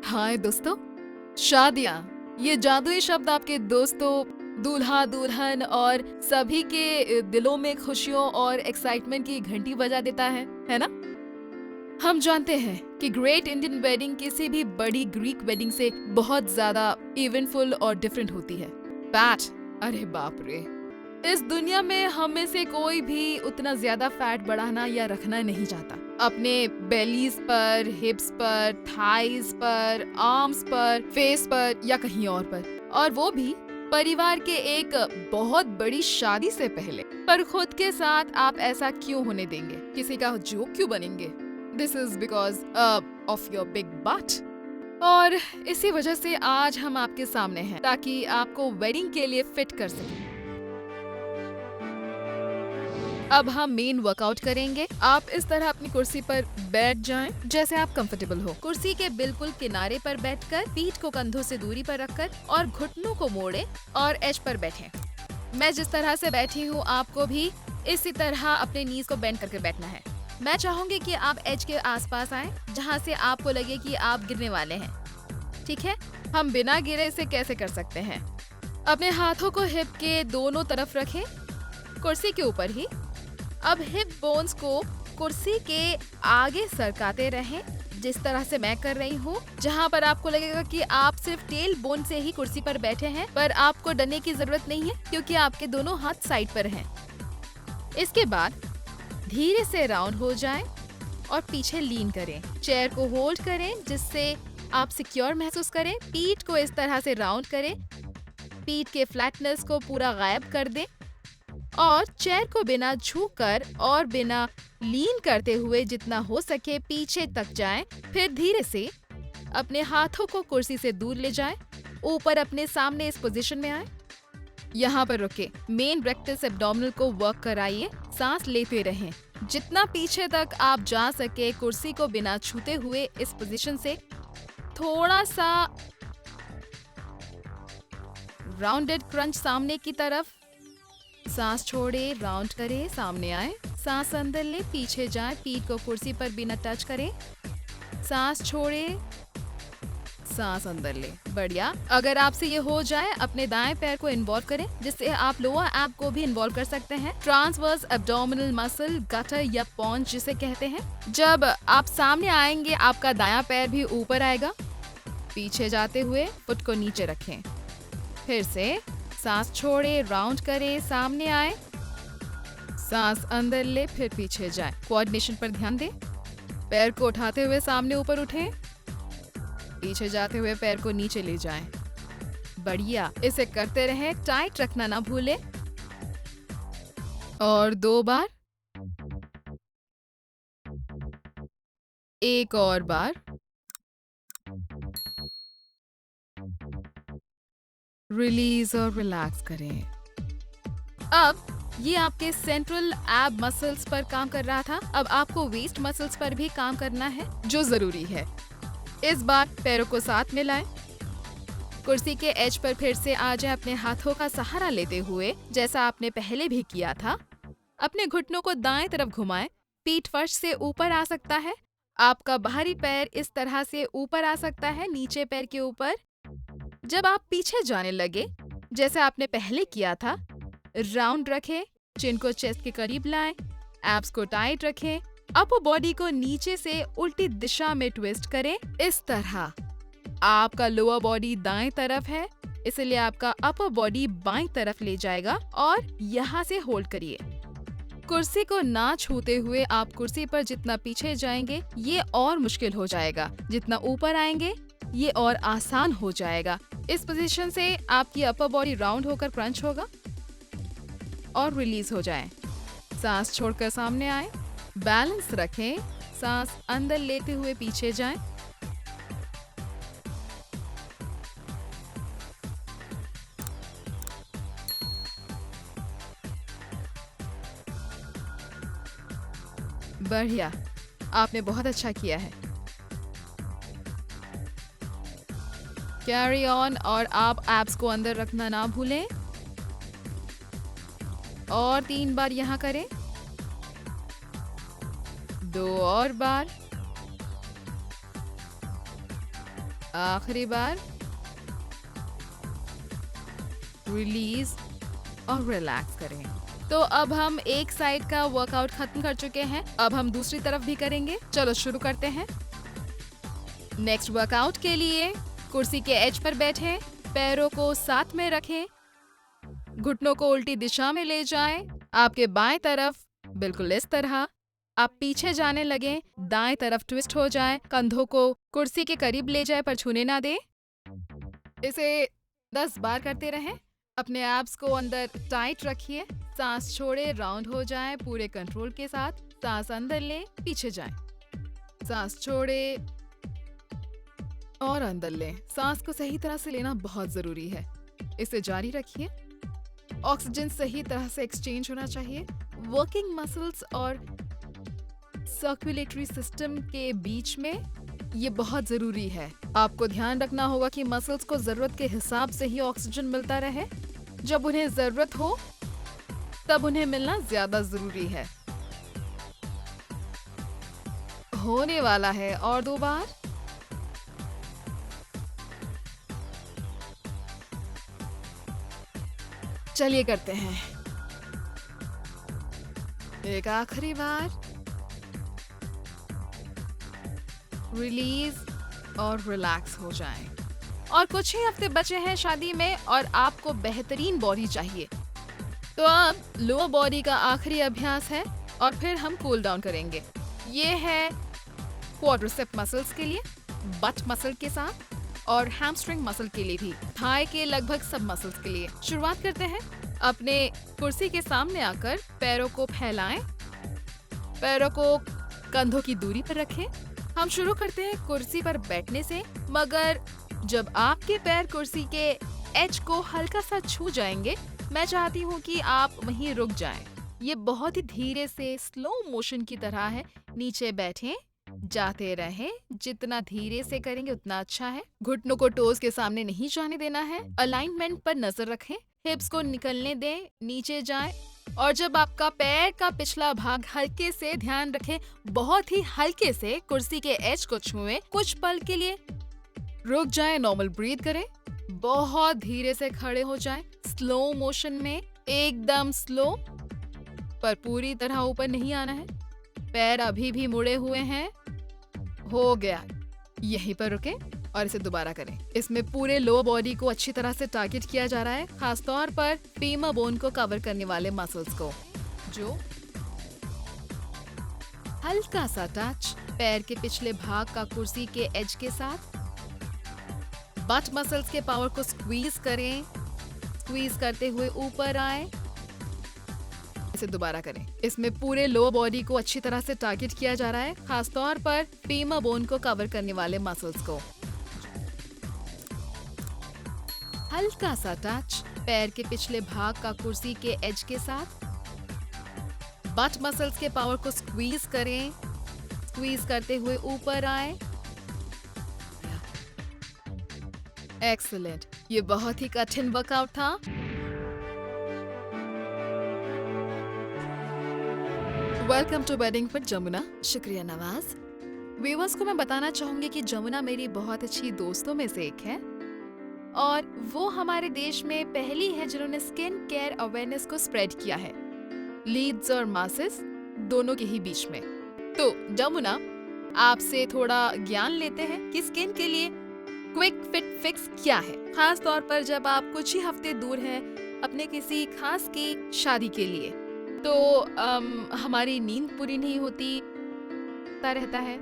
हाय दोस्तों, शादियाँ ये जादुई शब्द आपके दोस्तों, दूल्हा दुल्हन और सभी के दिलों में खुशियों और एक्साइटमेंट की घंटी बजा देता है ना? हम जानते हैं कि ग्रेट इंडियन वेडिंग किसी भी बड़ी ग्रीक वेडिंग से बहुत ज्यादा इवेंटफुल और डिफरेंट होती है। फैट, अरे बाप रे! इस दुनिया में हम में से कोई भी उतना ज्यादा फैट बढ़ाना या रखना नहीं चाहता। अपने बेलीज पर, हिप्स पर, थाइज पर, आर्म्स पर, फेस पर या कहीं और पर, और वो भी परिवार के एक बहुत बड़ी शादी से पहले। पर खुद के साथ आप ऐसा क्यों होने देंगे? किसी का जोक क्यों बनेंगे? This is because of your big but. और इसी वजह से आज हम आपके सामने हैं ताकि आपको वेडिंग के लिए फिट कर सकें। अब हम मेन वर्कआउट करेंगे। आप इस तरह अपनी कुर्सी पर बैठ जाएं, जैसे आप कंफर्टेबल हो। कुर्सी के बिल्कुल किनारे पर बैठकर पीठ को कंधों से दूरी पर रखकर और घुटनों को मोड़े और एज पर बैठें। मैं जिस तरह से बैठी हूँ, आपको भी इसी तरह अपने नीज को बेंड करके बैठना है। मैं चाहूंगी कि आप एज के आसपास आएं, जहाँ से आपको लगे कि आप गिरने वाले हैं। ठीक है, हम बिना गिरे इसे कैसे कर सकते हैं? अपने हाथों को हिप के दोनों तरफ रखें, कुर्सी के ऊपर ही। अब हिप बोन्स को कुर्सी के आगे सरकाते रहें, जिस तरह से मैं कर रही हूँ, जहाँ पर आपको लगेगा कि आप सिर्फ टेल बोन से ही कुर्सी पर बैठे हैं, पर आपको डरने की जरूरत नहीं है क्योंकि आपके दोनों हाथ साइड पर हैं। इसके बाद धीरे से राउंड हो जाएं और पीछे लीन करें। चेयर को होल्ड करें जिससे आप सिक्योर महसूस करें। पीठ को इस तरह से राउंड करें, पीठ के फ्लैटनेस को पूरा गायब कर दें और चेयर को बिना झुककर और बिना लीन करते हुए जितना हो सके पीछे तक जाएं। फिर धीरे से अपने हाथों को कुर्सी से दूर ले जाएं, ऊपर अपने सामने इस पोजीशन में आए। यहाँ पर रुके, मेन रेक्टस एब्डोमिनल को वर्क कराइए। सांस लेते रहें, जितना पीछे तक आप जा सके कुर्सी को बिना छूते हुए इस पोजीशन से। थोड़ा सा राउंडेड क्रंच सामने की तरफ। सांस छोड़े, राउंड करें, सामने आए। सांस अंदर ले, पीछे जाए, पीठ को कुर्सी पर बिना टच करें। सांस छोड़े, सांस अंदर ले। बढ़िया। अगर आपसे ये हो जाए, अपने दाएं पैर को इन्वॉल्व करें, जिससे आप लोअर एब को भी इन्वॉल्व कर सकते हैं। ट्रांसवर्स एब्डोमिनल मसल, गटर या पॉन्च जिसे कहते हैं। जब आप सामने आएंगे, आपका दायां पैर भी ऊपर आएगा। पीछे जाते हुए फुट को नीचे रखें। फिर से सांस छोड़े, राउंड करें, सामने आए। सांस अंदर ले, फिर पीछे जाए। कोऑर्डिनेशन पर ध्यान दें। पैर को उठाते हुए सामने ऊपर उठें, पीछे जाते हुए पैर को नीचे ले जाएं। बढ़िया, इसे करते रहें, टाइट रखना ना भूलें। और 2 बार, एक और बार। रिलीज और रिलैक्स करें। अब ये आपके सेंट्रल एब मसल्स पर काम कर रहा था। अब आपको वेस्ट मसल्स पर भी काम करना है, जो जरूरी है। इस बार पैरों को साथ मिलाएं। कुर्सी के एज पर फिर से आ जाए, अपने हाथों का सहारा लेते हुए, जैसा आपने पहले भी किया था। अपने घुटनों को दाएं तरफ घुमाएं। पीठ फर्श से ऊपर आ सकता है। आपका बाहरी पैर इस तरह से ऊपर आ सकता है, नीचे पैर के ऊपर। जब आप पीछे जाने लगे, जैसे आपने पहले किया था, राउंड रखें, चिन को चेस्ट के करीब लाएं, एब्स को टाइट रखें, अपर बॉडी को नीचे से उल्टी दिशा में ट्विस्ट करें। इस तरह आपका लोअर बॉडी दाएं तरफ है, इसलिए आपका अपर बॉडी बाएं तरफ ले जाएगा और यहाँ से होल्ड करिए। कुर्सी को ना छूते हुए आप कुर्सी पर जितना पीछे जाएंगे ये और मुश्किल हो जाएगा, जितना ऊपर आएंगे ये और आसान हो जाएगा। इस पोजीशन से आपकी अपर बॉडी राउंड होकर क्रंच होगा और रिलीज हो जाए। सांस छोड़कर सामने आए, बैलेंस रखें, सांस अंदर लेते हुए पीछे जाएं। बढ़िया, आपने बहुत अच्छा किया है। कैरी ऑन, और आप एब्स को अंदर रखना ना भूलें। और 3 बार यहाँ करें, 2 और बार। आखिरी बार, रिलीज और रिलैक्स करें। तो अब हम एक साइड का वर्कआउट खत्म कर चुके हैं, अब हम दूसरी तरफ भी करेंगे। चलो शुरू करते हैं। नेक्स्ट वर्कआउट के लिए कुर्सी के एज पर बैठें, पैरों को साथ में रखें, घुटनों को उल्टी दिशा में ले जाएं, आपके बाएं तरफ बिल्कुल इस तरह। आप पीछे जाने लगे, दाएं तरफ ट्विस्ट हो जाए, कंधों को कुर्सी के करीब ले जाए पर छूने ना दे। इसे 10 बार करते रहें। अपने एब्स को अंदर टाइट रखिए, सांस छोड़े, राउंड हो जाए पूरे कंट्रोल के साथ। सांस अंदर लें, पीछे जाएं, सांस छोड़े और अंदर लें। सांस को सही तरह से लेना बहुत जरूरी है। इसे जारी रखिए। ऑक्सीजन सही तरह से एक्सचेंज होना चाहिए। वर्किंग मसल्स और सर्कुलेटरी सिस्टम के बीच में ये बहुत जरूरी है। आपको ध्यान रखना होगा कि मसल्स को जरूरत के हिसाब से ही ऑक्सीजन मिलता रहे। जब उन्हें जरूरत हो तब उन्हें मिलना ज्यादा जरूरी है। होने वाला है और 2 बार। चलिए करते हैं एक आखिरी बार, रिलीज और रिलैक्स हो जाएं। और कुछ ही हफ्ते बचे हैं शादी में और आपको बेहतरीन बॉडी चाहिए। तो अब लोअर बॉडी का आखिरी अभ्यास है और फिर हम कूल डाउन करेंगे। ये है क्वाड्रिसेप मसल्स के लिए, बट मसल के साथ और हैमस्ट्रिंग मसल के लिए भी, थाई के लगभग सब मसल्स के लिए। शुरुआत करते हैं। अपने कुर्सी के सामने आकर पैरों को फैलाएं, पैरों को कंधों की दूरी पर रखें। हम शुरू करते हैं कुर्सी पर बैठने से, मगर जब आपके पैर कुर्सी के एज को हल्का सा छू जाएंगे, मैं चाहती हूँ कि आप वहीं रुक जाएं। ये बहुत ही धीरे से स्लो मोशन की तरह है। नीचे बैठें, जाते रहें, जितना धीरे से करेंगे उतना अच्छा है। घुटनों को टोज के सामने नहीं जाने देना है। अलाइनमेंट पर नजर रखें, हिप्स को निकलने दें, नीचे जाएं। और जब आपका पैर का पिछला भाग हल्के से, ध्यान रखें बहुत ही हल्के से कुर्सी के एज को छुएं, कुछ पल के लिए रुक जाएं, नॉर्मल ब्रीथ करें, बहुत धीरे से खड़े हो जाएं, स्लो मोशन में, एकदम स्लो, पर पूरी तरह ऊपर नहीं आना है। पैर अभी भी मुड़े हुए हैं। हो गया, यहीं पर रुके और इसे दोबारा करें। इसमें पूरे लोअर बॉडी को अच्छी तरह से टारगेट किया जा रहा है, खासतौर पर फीमर बोन को कवर करने वाले मसल्स को। जो हल्का सा टच पैर के पिछले भाग का कुर्सी के एज के साथ। बट मसल्स के पावर को स्क्वीज करें, स्क्वीज करते हुए ऊपर आए। इसे दोबारा करें। इसमें पूरे लोअर बॉडी को अच्छी तरह से टारगेट किया जा रहा है, खासतौर पर फीमर बोन को कवर करने वाले मसल्स को। हल्का सा टच पैर के पिछले भाग का कुर्सी के एज के साथ। बट मसल्स के पावर को स्क्वीज करें, स्क्वीज करते हुए ऊपर आए। एक्सीलेंट। ये बहुत ही कठिन वर्कआउट था। Welcome to wedding with Jamuna. शुक्रिया नवाज। व्यूअर्स को मैं बताना चाहूंगी कि जमुना मेरी बहुत अच्छी दोस्तों में से एक है और वो हमारे देश में पहली है जिन्होंने स्किन केयर अवेयरनेस को स्प्रेड किया है, लीड्स और मासेस दोनों के ही बीच में। तो जमुना, आपसे थोड़ा ज्ञान लेते हैं कि स्किन के लिए क्विक फिट फिक्स क्या है, खास तौर पर जब आप कुछ ही हफ्ते दूर हैं अपने किसी खास की शादी के लिए। तो हमारी नींद पूरी नहीं होती रहता है,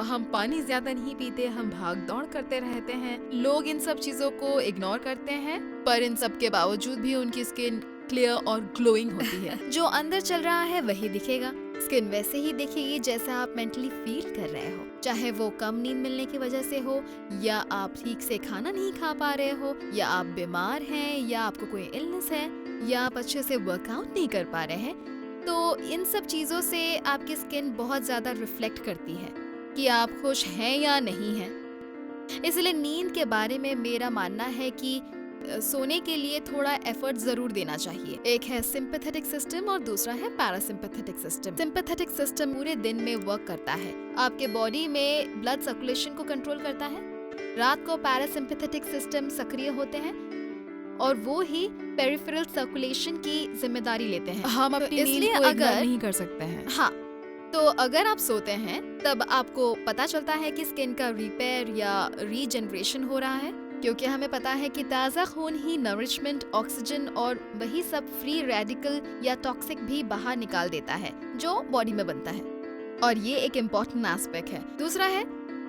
हम पानी ज्यादा नहीं पीते, हम भाग दौड़ करते रहते हैं। लोग इन सब चीजों को इग्नोर करते हैं, पर इन सब के बावजूद भी उनकी स्किन क्लियर और ग्लोइंग होती है। जो अंदर चल रहा है वही दिखेगा। स्किन वैसे ही दिखेगी जैसा आप मेंटली फील कर रहे हो, चाहे वो कम नींद मिलने की वजह से हो, या आप ठीक से खाना नहीं खा पा रहे हो, या आप बीमार हैं, या आपको कोई इलनेस है, या आप अच्छे से वर्कआउट नहीं कर पा रहे हैं। तो इन सब चीजों से आपकी स्किन बहुत ज्यादा रिफ्लेक्ट करती है कि आप खुश हैं या नहीं हैं। इसलिए नींद के बारे में मेरा मानना है कि सोने के लिए थोड़ा एफर्ट जरूर देना चाहिए। एक है सिंपैथेटिक सिस्टम और दूसरा है पैरासिम्पैथेटिक सिस्टम। सिंपैथेटिक सिस्टम पूरे दिन में वर्क करता है, आपके बॉडी में ब्लड सर्कुलेशन को कंट्रोल करता है, रात को पैरासिम्पैथेटिक सिस्टम सक्रिय होते हैं और वो ही पेरिफेरल सर्कुलेशन की जिम्मेदारी लेते हैं। हम अपनी नींद को इग्नोर नहीं कर सकते हैं। हाँ, तो अगर आप सोते हैं तब आपको पता चलता है कि स्किन का रिपेयर या रीजनरेशन हो रहा है, क्योंकि हमें पता है कि ताज़ा खून ही नरिशमेंट, ऑक्सीजन और वही सब फ्री रेडिकल या टॉक्सिक भी बाहर निकाल देता है जो बॉडी में बनता है, और ये एक इम्पोर्टेंट एस्पेक्ट है। दूसरा है,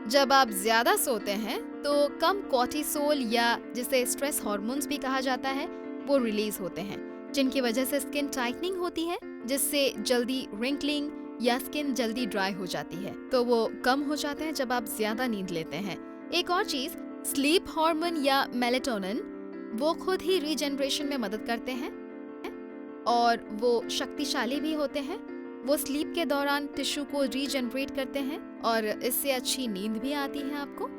जब आप ज्यादा सोते हैं तो कम कॉर्टिसोल या जिसे स्ट्रेस हार्मोन्स भी कहा जाता है वो रिलीज होते हैं, जिनकी वजह से स्किन टाइटनिंग होती है, जिससे जल्दी रिंकलिंग या स्किन जल्दी ड्राई हो जाती है। तो वो कम हो जाते हैं जब आप ज्यादा नींद लेते हैं। एक और चीज, स्लीप हार्मोन या मेलेटोनिन, वो खुद ही रीजनरेशन में मदद करते हैं और वो शक्तिशाली भी होते हैं। वो स्लीप के दौरान टिश्यू को रीजनरेट करते हैं और इससे अच्छी नींद भी आती है आपको।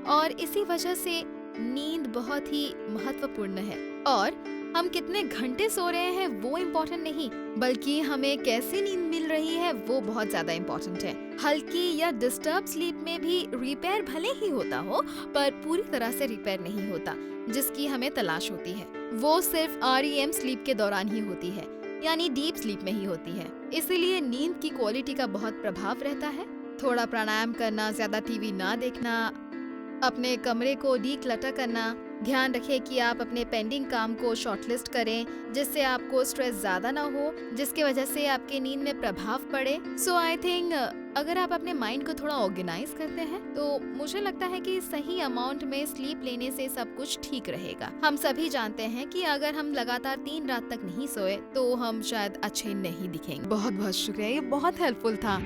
और इसी वजह से नींद बहुत ही महत्वपूर्ण है। और हम कितने घंटे सो रहे हैं वो इम्पोर्टेंट नहीं, बल्कि हमें कैसी नींद मिल रही है वो बहुत ज्यादा इम्पोर्टेंट है। हल्की या डिस्टर्ब स्लीप में भी रिपेयर भले ही होता हो, पर पूरी तरह से रिपेयर नहीं होता जिसकी हमें तलाश होती है। वो सिर्फ REM स्लीप के दौरान ही होती है, यानी डीप स्लीप में ही होती है। इसीलिए नींद की क्वालिटी का बहुत प्रभाव रहता है। थोड़ा प्राणायाम करना, ज्यादा टीवी ना देखना, अपने कमरे को डीक्लटर करना, ध्यान रखें कि आप अपने पेंडिंग काम को शॉर्टलिस्ट करें जिससे आपको स्ट्रेस ज्यादा ना हो, जिसकी वजह से आपके नींद में प्रभाव पड़े। सो आई थिंक अगर आप अपने माइंड को थोड़ा ऑर्गेनाइज करते हैं तो मुझे लगता है कि सही अमाउंट में स्लीप लेने से सब कुछ ठीक रहेगा। हम सभी जानते हैं कि अगर हम लगातार 3 रात तक नहीं सोए तो हम शायद अच्छे नहीं दिखेंगे। बहुत बहुत शुक्रिया, ये बहुत हेल्पफुल था।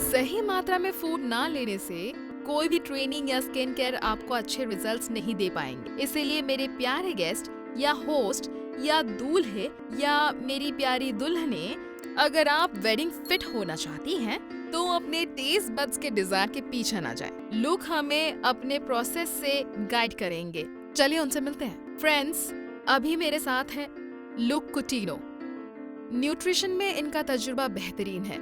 सही मात्रा में फूड ना लेने से कोई भी ट्रेनिंग या स्किन केयर आपको अच्छे रिजल्ट्स नहीं दे पाएंगे। इसीलिए मेरे प्यारे गेस्ट या होस्ट या दूल्हे या मेरी प्यारी दुल्हने, अगर आप वेडिंग फिट होना चाहती हैं तो अपने टेस्ट बड्स के डिजायर के पीछे ना जाए। लुक हमें अपने प्रोसेस से गाइड करेंगे। चलिए उनसे मिलते हैं। फ्रेंड्स, अभी मेरे साथ है लुक कुटीनो। न्यूट्रिशन में इनका तजुर्बा बेहतरीन है।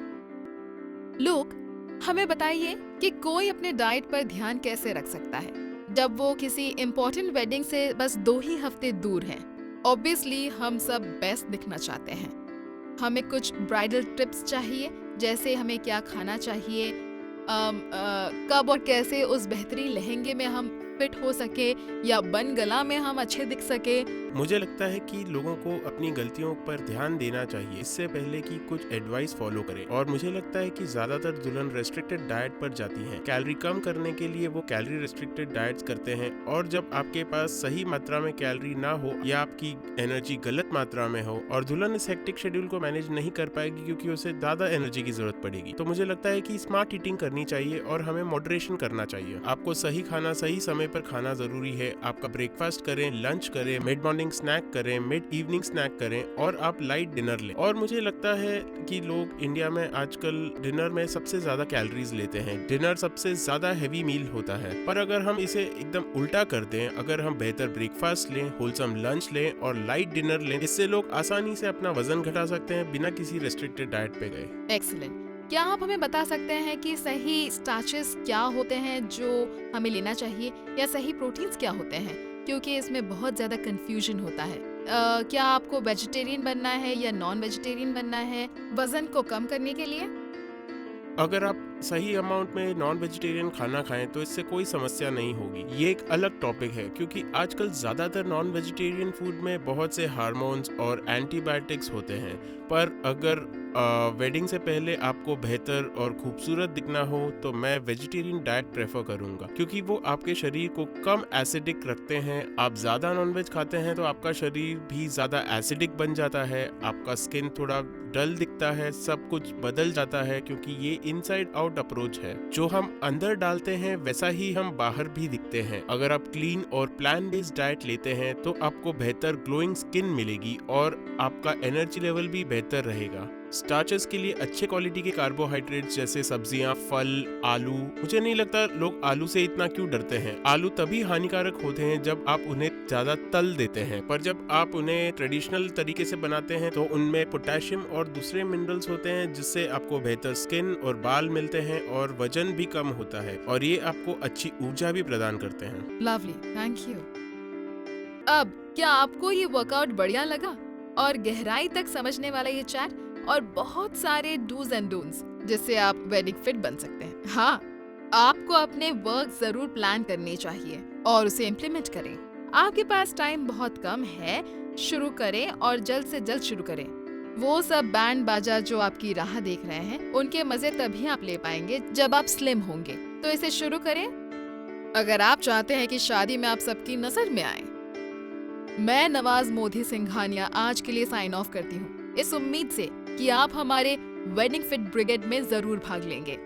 लुक, हमें बताइए कि कोई अपने डाइट पर ध्यान कैसे रख सकता है जब वो किसी इम्पोर्टेंट वेडिंग से बस 2 ही हफ्ते दूर हैं। ऑब्वियसली हम सब बेस्ट दिखना चाहते हैं। हमें कुछ ब्राइडल टिप्स चाहिए, जैसे हमें क्या खाना चाहिए, कब और कैसे उस बेहतरीन लहंगे में हम फिट हो सके या बन गला में हम अच्छे दिख सके। मुझे लगता है कि लोगों को अपनी गलतियों पर ध्यान देना चाहिए इससे पहले कि कुछ एडवाइस फॉलो करें। और मुझे लगता है कि ज्यादातर दुल्हन रेस्ट्रिक्टेड डाइट पर जाती हैं। कैलोरी कम करने के लिए वो कैलोरी रेस्ट्रिक्टेड डाइट्स करते हैं, और जब आपके पास सही मात्रा में कैलोरी ना हो या आपकी एनर्जी गलत मात्रा में हो और दुल्हन इस हेक्टिक शेड्यूल को मैनेज नहीं कर पाएगी क्योंकि उसे ज्यादा एनर्जी की जरूरत पड़ेगी। तो मुझे लगता है कि स्मार्ट ईटिंग करनी चाहिए और हमें मॉडरेशन करना चाहिए। आपको सही खाना सही समय पर खाना जरूरी है। आपका ब्रेकफास्ट करें, लंच करें, मिड मॉर्निंग स्नैक करें, मिड इवनिंग स्नैक करें और आप लाइट डिनर लें। और मुझे लगता है कि लोग इंडिया में आजकल डिनर में सबसे ज्यादा कैलोरीज लेते हैं। डिनर सबसे ज्यादा हैवी मील होता है, पर अगर हम इसे एकदम उल्टा कर दें, अगर हम बेहतर ब्रेकफास्ट लें, होलसम लंच लें और लाइट डिनर लें, इससे लोग आसानी से अपना वजन घटा सकते हैं बिना किसी रेस्ट्रिक्टेड डाइट पे गए। एक्सीलेंट। क्या आप हमें बता सकते हैं कि सही स्टार्चेस क्या होते हैं जो हमें लेना चाहिए, या सही प्रोटीन्स क्या होते हैं, क्योंकि इसमें बहुत ज्यादा कंफ्यूजन होता है। क्या आपको वेजिटेरियन बनना है या नॉन वेजिटेरियन बनना है वजन को कम करने के लिए? अगर आप सही अमाउंट में नॉन वेजिटेरियन खाना खाएं तो इससे कोई समस्या नहीं होगी। ये एक अलग टॉपिक है क्योंकि आजकल ज्यादातर नॉन वेजिटेरियन फूड में बहुत से हार्मोन्स और एंटीबायोटिक्स होते हैं। पर अगर वेडिंग से पहले आपको बेहतर और खूबसूरत दिखना हो तो मैं वेजिटेरियन डाइट प्रेफर करूंगा, क्योंकि वो आपके शरीर को कम एसिडिक रखते हैं। आप ज्यादा नॉनवेज खाते हैं तो आपका शरीर भी ज्यादा एसिडिक बन जाता है, आपका स्किन थोड़ा डल दिखता है, सब कुछ बदल जाता है, क्योंकि ये इनसाइड आउट अप्रोच है। जो हम अंदर डालते हैं वैसा ही हम बाहर भी दिखते हैं। अगर आप क्लीन और प्लान बेस्ड डाइट लेते हैं तो आपको बेहतर ग्लोइंग स्किन मिलेगी और आपका एनर्जी लेवल भी बेहतर रहेगा। स्टार्चेस के लिए अच्छे क्वालिटी के कार्बोहाइड्रेट्स जैसे सब्जियां, फल, आलू। मुझे नहीं लगता लोग आलू से इतना क्यों डरते हैं। आलू तभी हानिकारक होते हैं जब आप उन्हें ज्यादा तल देते हैं, पर जब आप उन्हें ट्रेडिशनल तरीके से बनाते हैं तो उनमें पोटेशियम और दूसरे मिनरल्स होते हैं, जिससे आपको बेहतर स्किन और बाल मिलते हैं और वजन भी कम होता है, और ये आपको अच्छी ऊर्जा भी प्रदान करते हैं। Lovely, thank you. अब क्या आपको ये वर्कआउट बढ़िया लगा और गहराई तक समझने वाला ये चैट और बहुत सारे डूज एंड डोंट्स जिससे आप वेडिंग फिट बन सकते हैं। हाँ, आपको अपने वर्क जरूर प्लान करने चाहिए और उसे इम्प्लीमेंट करें। आपके पास टाइम बहुत कम है, शुरू करें और जल्द से जल्द शुरू करें। वो सब बैंड बाजा जो आपकी राह देख रहे हैं, उनके मजे तभी आप ले पाएंगे जब आप स्लिम होंगे। तो इसे शुरू करें अगर आप चाहते हैं कि शादी में आप सबकी नजर में आए। मैं नवाज मोदी सिंघानिया आज के लिए साइन ऑफ करती हूँ, इस उम्मीद से कि आप हमारे वेडिंग फिट ब्रिगेड में जरूर भाग लेंगे।